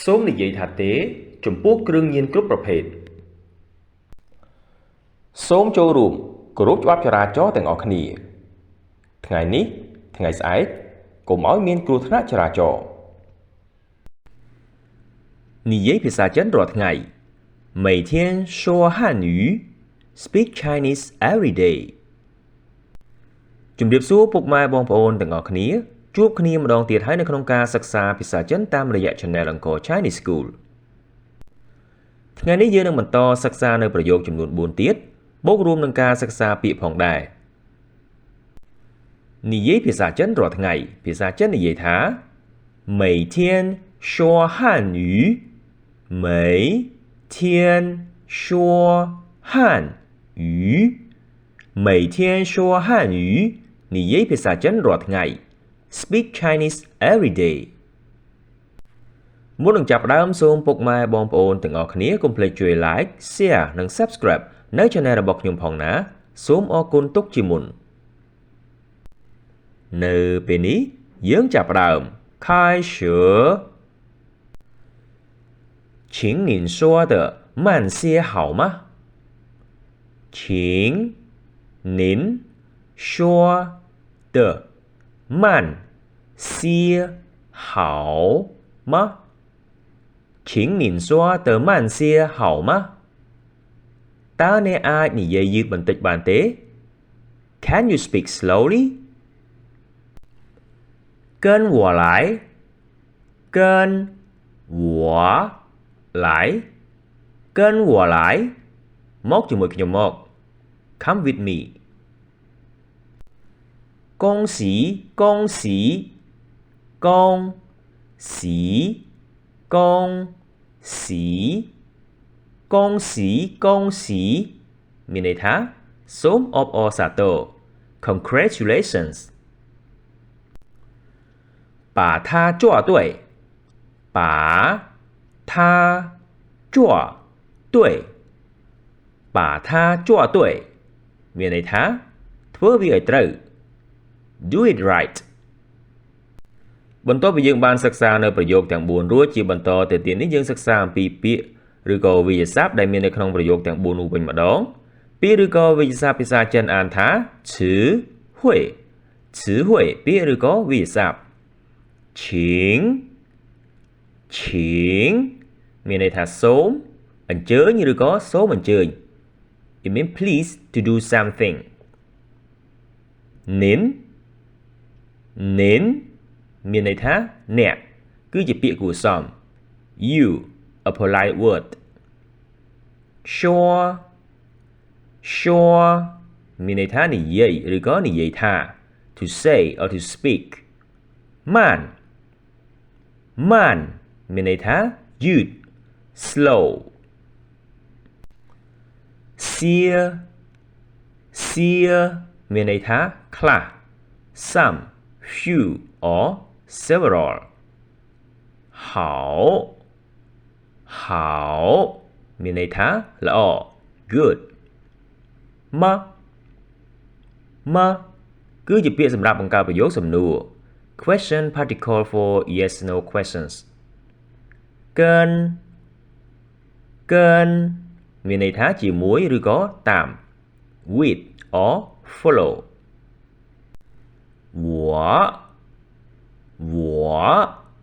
សូមនិយាយថាទេចំពោះគ្រឿងញៀនគ្រប់ប្រភេទសូមចូលរួមគោរពច្បាប់ចរាចរណ៍ទាំងអស់គ្នាថ្ងៃនេះថ្ងៃស្អែកកុំឲ្យមានគ្រោះថ្នាក់ចរាចរណ៍និយាយភាសាចិនរាល់ថ្ងៃ每天说汉语 speak Chinese every day ជំរាបសួរពុកម៉ែបងប្អូនទាំងអស់គ្នាជួបគ្នាម្ដងទៀតហើយនៅក្នុងការសិក្សាភាសាចិនតាមរយៈ Channel Angkor Chinese School ថ្ងៃនេះយើងនឹងបន្តសិក្សានៅប្រយោគចំនួន4ទៀតបូករួមនឹងការសិក្សាពាក្យផងដែរនិយាយភាសាចិនរាល់ថ្ងៃភាសាចិននិយាយថា每天说汉语每天说汉语每天说汉语និយាយភាសាចិនរាល់ថ្ងៃSpeak Chinese every day មុននឹងចាប់ផ្ដើមសូមពុកម៉ែបងប្អូនទាំងអស់គ្នាកុំភ្លេចជួយ Like, Share និង Subscribe នៅ Channel របស់ខ្ញុំផងណាសូមអរគុណទុកជាមុននៅពេលនេះយើងចាប់ផ្ដើម开始请您说的慢些好吗请您说的慢些好吗请您说的慢些好吗តើអ្នកអាចនិយាយយឺតបន្តិចបានទេ Can you speak slowly 跟我来跟我来跟我来មកជាមួយខ្ញុំមក Come with me恭喜恭喜恭喜恭喜恭喜恭喜មានន័យថាសូមអបអរសាទរ Congratulations 把它抓对把它抓对把它抓对មានន័យថាធ្វើវាឲ្យត្រូវDo it right បន្ទាប់ពីយើងបានសិក្សានៅប្រយោគទាំង4រួចជាបន្តទៅទៀតនេះយើងសិក្សាអំពីពាក្យឬក៏វិញ្ញាសាដែលមាននៅក្នុងប្រយោគទាំង4នោះវិញម្ដងពាក្យឬក៏វិញ្ញាសាភាសាចិនអានថា词汇词汇ពាក្យឬក៏វិញ្ញាសា请请មានន័យថាសូមអញ្ជើញឬក៏សូមអញ្ជើញ It means please to do something 您មានន័យថាអ្នកគឺជាពាក្យគួរសម You a polite word Sure មានន័យថានិយាយឬក៏និយាយថា To say or to speak ម៉ានមានន័យថាយឺត Slow សៀមានន័យថាខ្លះ Some few or several 好មានន័យថាល្អ good ម៉ាគឺជាពាក្យសម្រាប់បង្កើតប្រយោគសំណួរ question particle for yes no questions កិនមានន័យថាជាមួយឬក៏តាម with or follow我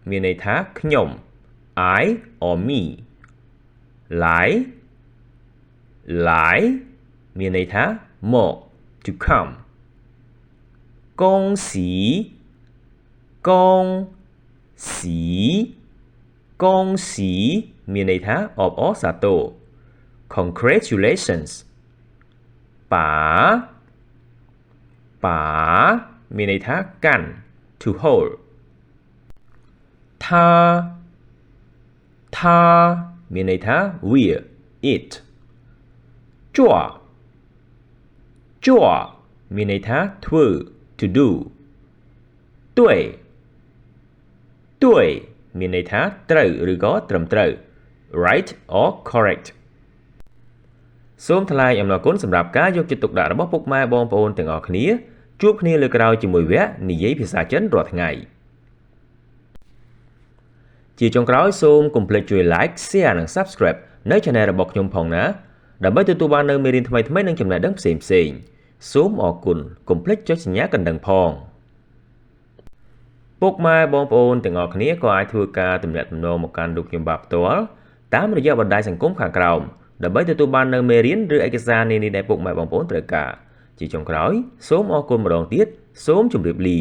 មានន័យថាខ្ញុំ I or me 来មានន័យថាមក to come 恭喜មានន័យថាអបអរសាទរ Congratulations ប៉ាមានន័យថាកាន់ to hold ថាមានន័យថាវា it จ้วមានន័យថាធ្វើ to do 对មានន័យថាត្រូវឬក៏ត្រឹមត្រូវ right or correct សូមថ្លែងអំណរគុណសម្រាប់ការយកចិត្តទុកដាក់របស់ពុកម៉ែបងប្អូនទាំងអស់គ្នាជួបគ្នាលើក្រោយជាមួយវគ្គនិយាយភាសាចិនរាល់ថ្ងៃ ជាចុងក្រោយសូមកុំភ្លេចជួយ like share និង subscribe នៅ channel របស់ខ្ញុំផងណាដើម្បីទទួលបាននូវមេរៀនថ្មីៗនិងចំណេះដឹងផ្សេងៗសូមអរគុណកុំភ្លេចចុចសញ្ញាកណ្ដឹងផងពុកម៉ែបងប្អូនទាំងអស់គ្នាក៏អាចធ្វើការទំនាក់ទំនងមកកាន់លោកខ្ញុំបាទផ្ទាល់តាមរយៈបណ្ដាញសង្គមខាងក្រោមដើម្បីទទួលបាននូវមេរៀនឬឯកសារនានាដែលពុកម៉ែបងប្អូនត្រូវការជាចុងក្រោយសូមអរគុណម្ដងទៀតសូមជម្រាបលា